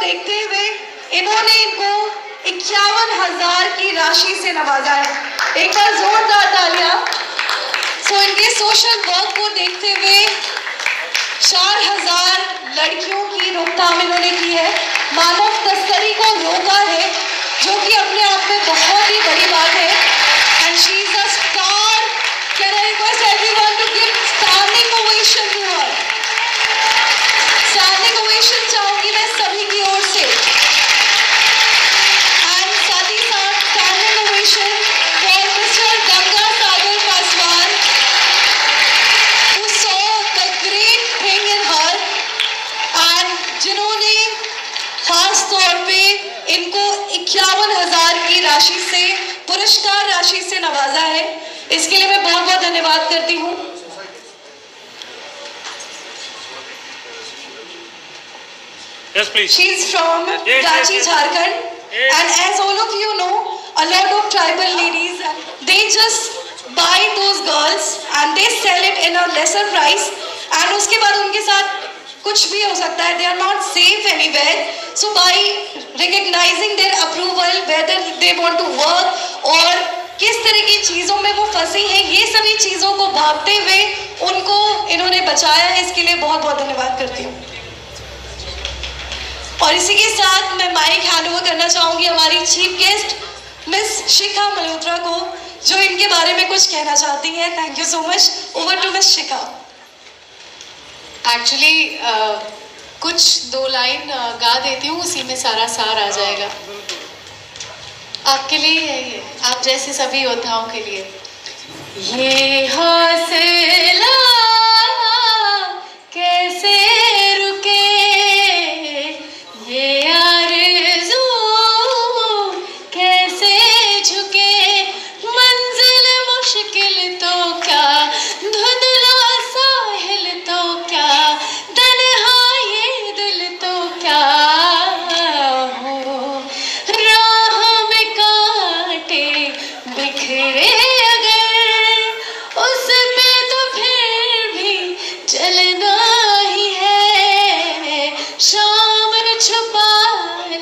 देखते हुए इन्होंने इनको 51,000 की राशि से नवाजा है। एक बार जोरदार तालियां। इनके सोशल वर्क को देखते हुए 4,000 लड़कियों की रोकथाम इन्होंने की है, मानव तस्करी को रोका है, जो कि अपने आप में बहुत ही बड़ी बात है। And she is a star. Can I request everyone to give standing ovation to her. Standing ovation चाहूंगी मैं सभी की ओर से। एंड साथ ही साथ standing ovation for mister Ganga Sagar Paswan, who saw the great thing in her, and जिन्होंने खास तौर पे इनको 51,000 की राशि से, पुरस्कार राशि से नवाजा है। इसके लिए मैं बहुत बहुत धन्यवाद करती हूँ। Yes, please. She is from Ranchi, Jharkhand, and as all of you know, a lot of tribal ladies, they just buy those girls and they sell it in a lesser price, and उसके बाद उनके साथ कुछ भी हो सकता है। They are not safe anywhere. So by recognizing their approval, whether they want to work और किस तरह की चीज़ों में वो फंसी हैं, ये सभी चीज़ों को भांपते हुए उनको इन्होंने बचाया है। इसके लिए बहुत बहुत धन्यवाद करती हूँ। और इसी के साथ मैं माइक हैंड ओवर करना चाहूँगी हमारी chief guest miss Shikha Malhotra को, जो इनके बारे में कुछ कहना चाहती हैं। Thank you so much. Over to miss Shikha. Actually कुछ 2 लाइन गा देती हूँ, उसी में सारा सार आ जाएगा। आपके लिए ये आप जैसे सभी योद्धाओं के लिए। ये हौसला कैसे रुके, ये आरज़ू कैसे झुके, मंजिल मुश्किल तो क्या, धुंधला साहिल तो क्या, तन्हा ये दिल तो क्या हो, राह में कांटे बिखरे अगर, उस पे तो फिर भी चलना ही है। शाम छुपा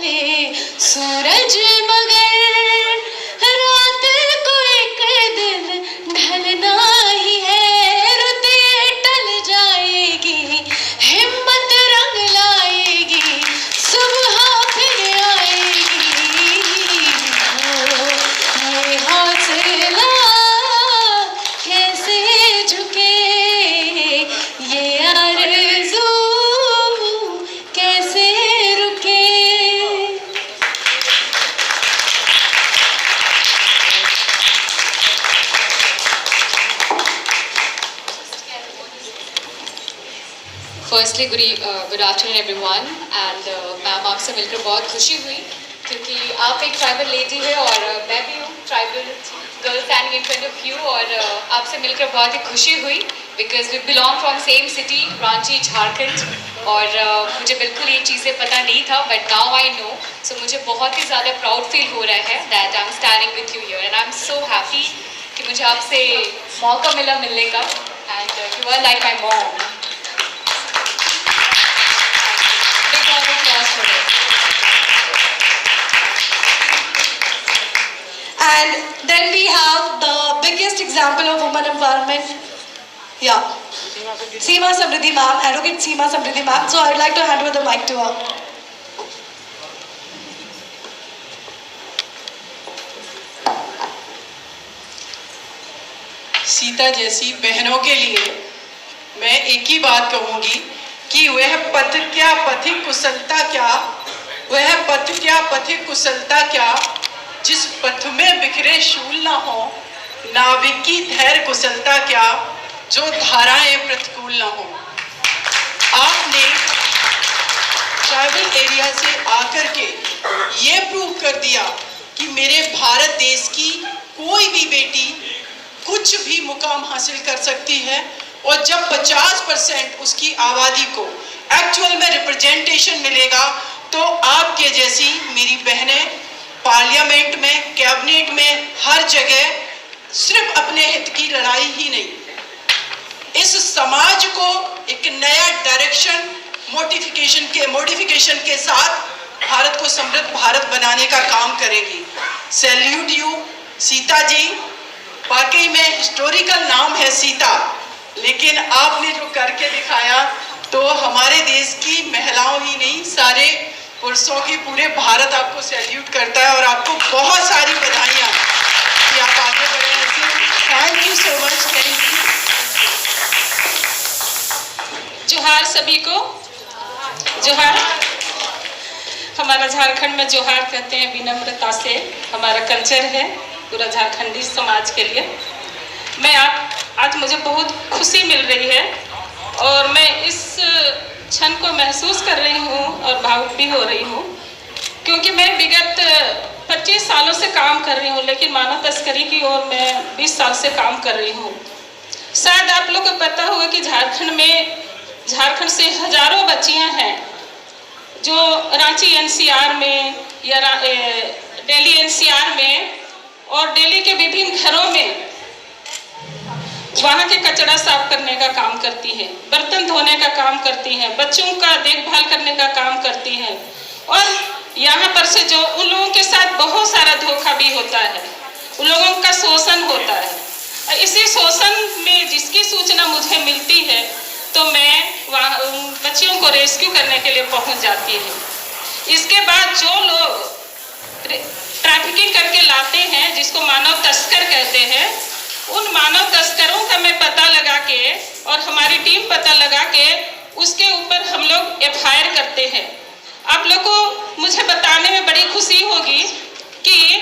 ले सूरज मगर, रात को एक दिन ढलना ही है। रुते टल जाएगी, हिम्मत रंग लाएगी, सुबह फिर आएगी। ये हौसला कैसे झुके, ये आरज़ू कैसे रुके। Firstly good afternoon everyone. And ma'am आपसे मिलकर बहुत खुशी हुई, क्योंकि आप एक ट्राइबल लेडी है और मैं भी हूँ tribal girl standing in front of you. और आपसे मिलकर बहुत ही खुशी हुई, because we belong from same city, Ranchi, Jharkhand. और मुझे बिल्कुल ये चीज़ें पता नहीं था, but now I know. So मुझे बहुत ही ज़्यादा प्राउड फील हो रहा है that I am standing with you here, and I am so happy कि मुझे आपसे मौका मिला मिलने का। And you are like my mom. And then we have the biggest example of women empowerment. Yeah. Seema Samriddhi ma'am, Advocate Seema Samriddhi ma'am. So I'd like to hand over the mic to her. Sita जैसी बहनों के लिए मैं एक ही बात कहूंगी कि वह पथ क्या पथिक कुशलता क्या, वह पथ क्या पथिक कुशलता क्या, जिस पथ में बिखरे शूल ना हो, नाविक की धैर्य कुशलता क्या, जो धाराएं प्रतिकूल ना हो। आपने ट्राइबल एरिया से आकर के ये प्रूव कर दिया कि मेरे भारत देश की कोई भी बेटी कुछ भी मुकाम हासिल कर सकती है। और जब 50% उसकी आबादी को एक्चुअल में रिप्रेजेंटेशन मिलेगा, तो आपके जैसी मेरी बहनें पार्लियामेंट में, कैबिनेट में, हर जगह सिर्फ अपने हित की लड़ाई ही नहीं, इस समाज को एक नया डायरेक्शन मोडिफिकेशन के साथ भारत को समृद्ध भारत बनाने का काम करेगी। Salute you Sita ji. वाकई में हिस्टोरिकल नाम है सीता, लेकिन आपने जो करके दिखाया तो हमारे देश की महिलाओं ही नहीं, सारे पुरुषों की, पूरे भारत आपको सैल्यूट करता है और आपको बहुत सारी बधाइयाँ कि आप आगे बढ़े ऐसे। Thank you so much. Thank you. जोहार सभी को। जोहार। हमारा झारखंड में जोहार कहते हैं विनम्रता से, हमारा कल्चर है पूरा झारखंडी समाज के लिए। मैं आज मुझे बहुत खुशी मिल रही है और मैं इस क्षण को महसूस कर रही हूँ और भावुक भी हो रही हूँ, क्योंकि मैं विगत 25 सालों से काम कर रही हूँ, लेकिन मानव तस्करी की ओर मैं 20 साल से काम कर रही हूँ। शायद आप लोग को पता होगा कि झारखंड से हजारों बच्चियाँ हैं जो रांची एनसीआर में या दिल्ली एनसीआर में और दिल्ली के विभिन्न घरों में वहाँ के कचरा साफ करने का काम करती हैं, बर्तन धोने का काम करती हैं, बच्चों का देखभाल करने का काम करती हैं। और यहाँ पर से जो उन लोगों के साथ बहुत सारा धोखा भी होता है, उन लोगों का शोषण होता है। इसी शोषण में जिसकी सूचना मुझे मिलती है तो मैं वहाँ बच्चियों को रेस्क्यू करने के लिए पहुँच जाती है। इसके बाद जो लोग ट्रैफिकिंग करके लाते हैं, जिसको मानव तस्कर कहते हैं, उन मानव तस्करों का मैं पता लगा के और हमारी टीम पता लगा के उसके ऊपर हम लोग FIR करते हैं। आप लोग को मुझे बताने में बड़ी खुशी होगी कि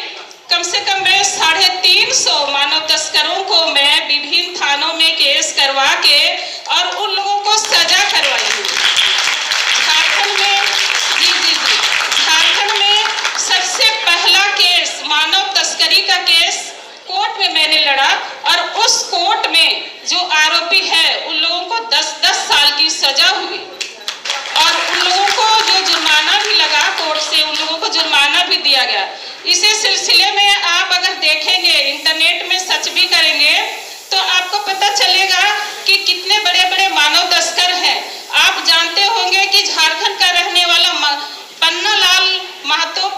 कम से कम मैं 350 मानव तस्करों को मैं विभिन्न थानों में केस करवा के और उन लोगों को सजा करवाई हूँ। झारखंड में झारखंड में सबसे पहला केस मानव तस्करी का केस कोर्ट में मैंने लड़ा और उस कोर्ट में जो आरोपी है उन लोगों को 10-10 साल की सजा हुई और उन लोगों को जो जुर्माना भी लगा कोर्ट से, उन लोगों को जुर्माना भी दिया गया। इसी सिलसिले में आप अगर देखेंगे, इंटरनेट में सर्च भी करेंगे तो आपको पता चलेगा कि कितने बड़े-बड़े मानव तस्कर हैं। आप जानते होंगे कि झारखंड का रहने वाला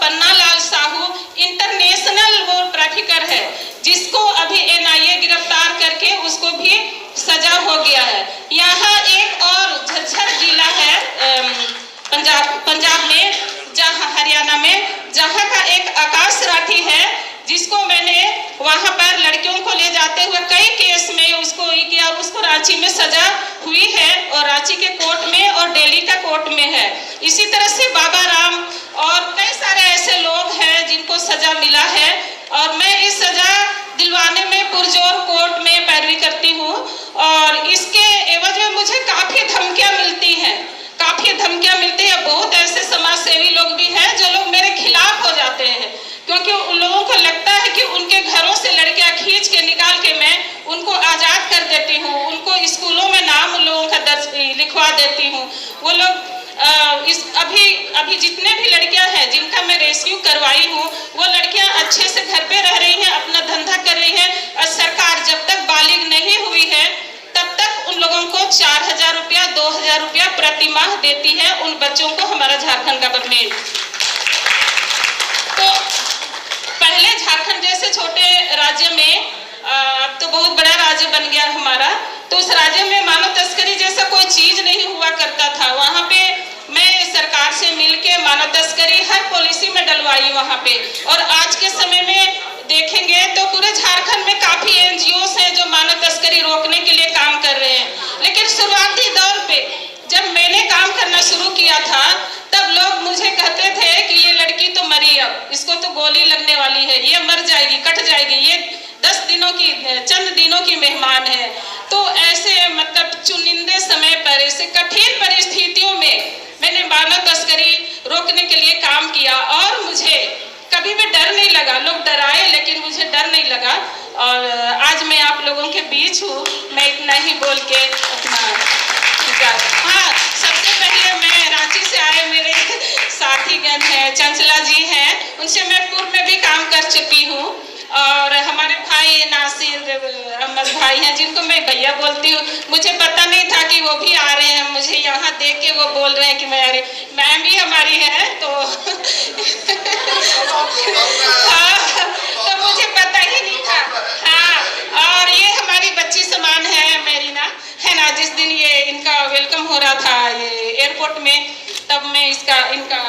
पन्नालाल साहू इंटरनेशनल वो ट्रैफिकर है, जिसको अभी NIA गिरफ्तार करके उसको भी सजा हो गया है। यहाँ एक और झज्जर जिला है पंजाब में, जहाँ हरियाणा में, जहाँ का एक आकाश राठी है, जिसको मैंने वहाँ पर लड़कियों को ले जाते हुए कई केस में उसको किया और उसको रांची में सजा हुई है और रांची के कोर्ट में और दिल्ली का कोर्ट में है। इसी तरह से बाबा राम और कई सारे ऐसे लोग हैं जिनको सजा मिला है और मैं इस सजा दिलवाने में पुरजोर कोर्ट में पैरवी करती हूँ और इसके एवज में मुझे काफ़ी धमकियाँ मिलती हैं। बहुत ऐसे समाज सेवी लोग भी हैं जो लोग मेरे खिलाफ हो जाते हैं, क्योंकि उन लोगों को लगता है कि उनके घरों से लड़कियां खींच के निकाल के मैं उनको आज़ाद कर देती हूँ, उनको स्कूलों में नाम उन लोगों का दर्ज लिखवा देती हूँ। वो लोग अभी जितने भी लड़कियां हैं जिनका मैं रेस्क्यू करवाई हूँ, वो लड़कियां अच्छे से घर पे रह रही हैं, अपना धंधा कर रही हैं और सरकार जब तक बालिग नहीं हुई है तब तक उन लोगों को 4000 रुपया 2000 रुपया प्रति माह देती है उन बच्चों को हमारा झारखंड गवर्नमेंट। तो पहले झारखंड जैसे छोटे राज्य में, अब तो बहुत बड़ा राज्य बन गया हमारा, तो उस राज्य में मानव तस्करी जैसा कोई चीज नहीं हुआ करता था। वहाँ पे मैं सरकार से मिलके मानव तस्करी हर पॉलिसी में डलवाई वहाँ पे, और आज के समय में देखेंगे तो पूरे झारखंड में काफी NGOs हैं जो मानव तस्करी रोकने के लिए काम कर रहे हैं। लेकिन शुरुआती दौर पे जब मैंने काम करना शुरू किया था तब लोग मुझे कहते थे कि ये लड़की तो मरी, अब इसको तो गोली लगने वाली है, ये मर जाएगी, कट जाएगी, ये 10 दिनों की, चंद दिनों की मेहमान है। तो ऐसे मतलब चुनिंदे समय पर ऐसे कठिन परिस्थितियों में मैंने मानव तस्करी रोकने के लिए काम किया और मुझे कभी भी डर नहीं लगा। लोग डराए लेकिन मुझे डर नहीं लगा और आज मैं आप लोगों के बीच हूँ। मैं इतना ही बोल के अपना हाँ, सबसे पहले मैं रांची से आए मेरे साथीगण हैं, चंचला जी हैं, उनसे मैं पूर्व में भी काम कर चुकी हूँ और हमारे भाई नासिर अहमद भाई हैं जिनको मैं भैया बोलती हूँ। मुझे पता नहीं था कि वो भी आ रहे हैं, मुझे यहाँ देख के वो बोल रहे हैं कि मैम भी हमारी है, तो इनका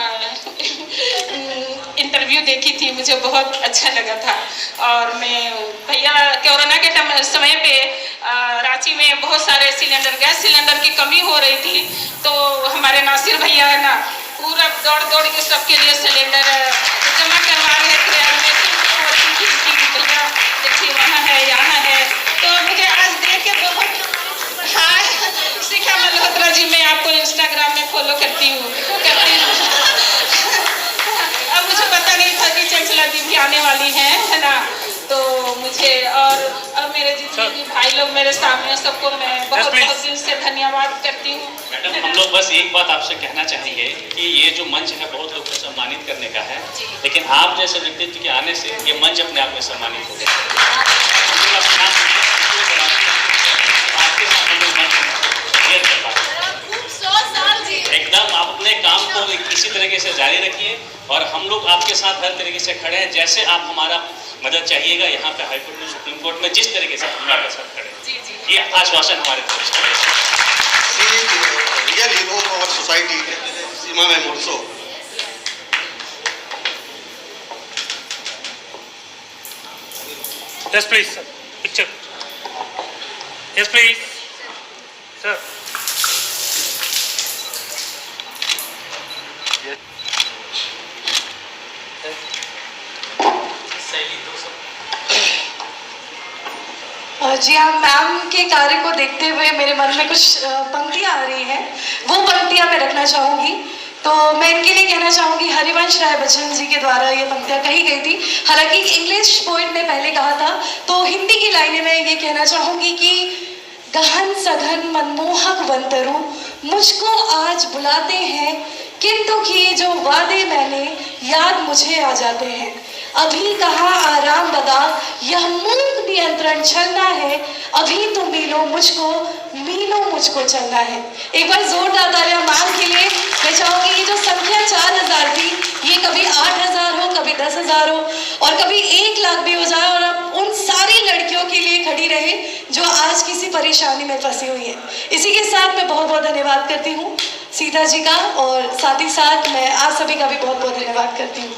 इंटरव्यू देखी थी, मुझे बहुत अच्छा लगा था। और मैं भैया कोरोना के समय पे रांची में बहुत सारे गैस सिलेंडर की कमी हो रही थी, तो हमारे नासिर भैया है ना, पूरा दौड़ दौड़ के सबके लिए सिलेंडर जमा करवा रहे थे। और मैं भैया देखिए वहाँ है, यहाँ है, तो मुझे आज देख के बहुत शिखा मल्होत्रा जी, मैं आपको इंस्टाग्राम में फॉलो करती हूँ। अब मुझे पता नहीं था कि चंचला दी भी आने वाली है ना, तो मुझे और मेरे जितने भी भाई लोग मेरे सामने, सबको मैं बहुत बहुत दिल से धन्यवाद करती हूँ। मैडम, हम लोग बस एक बात आपसे कहना चाहेंगे कि ये जो मंच है बहुत लोग को सम्मानित करने का है, लेकिन आप जैसे व्यक्तित्व के आने से ये मंच अपने आप में सम्मानित हो गया। आपके साथ हम लोग मंच शेयर कर पाते एकदम। आप अपने काम को इसी तरीके से जारी रखिए और हम लोग आपके साथ हर तरीके से खड़े हैं। जैसे आप हमारा मदद चाहिएगा यहाँ पे हाई कोर्ट में, सुप्रीम कोर्ट में, जिस तरीके से हम आपके साथ खड़े हैं, ये आश्वासन हमारे तरफ से। रियल हीरो और सोसाइटी सीमा में मुर्सो। Yes, please, sir. Picture. Yes, please, sir. जी हाँ, मैम के कार्य को देखते हुए मेरे मन में कुछ पंक्तियाँ आ रही हैं, वो पंक्तियाँ मैं रखना चाहूँगी। तो मैं इनके लिए कहना चाहूँगी, हरिवंश राय बच्चन जी के द्वारा ये पंक्तियाँ कही गई थी। हालांकि इंग्लिश पोइट ने पहले कहा था, तो हिंदी की लाइनें में ये कहना चाहूँगी कि गहन सघन मनमोहक वंतरु मुझको आज बुलाते हैं, किंतु किए जो वादे मैंने याद मुझे आ जाते हैं। अभी कहाँ आराम बदा, यह मूक नियंत्रण चलना है, अभी तो मीलों मुझको चलना है। एक बार जोरदार तालियां मैम के लिए। मैं चाहूँगी ये जो संख्या 4000 थी, ये कभी 8000 हो, कभी 10,000 हो, और कभी 1 लाख भी हो जाए, और अब उन सारी लड़कियों के लिए खड़ी रहे जो आज किसी परेशानी में फंसी हुई है। इसी के साथ मैं बहुत बहुत धन्यवाद करती हूँ सीता जी का, और साथ ही साथ मैं आप सभी का भी बहुत बहुत धन्यवाद करती हूँ।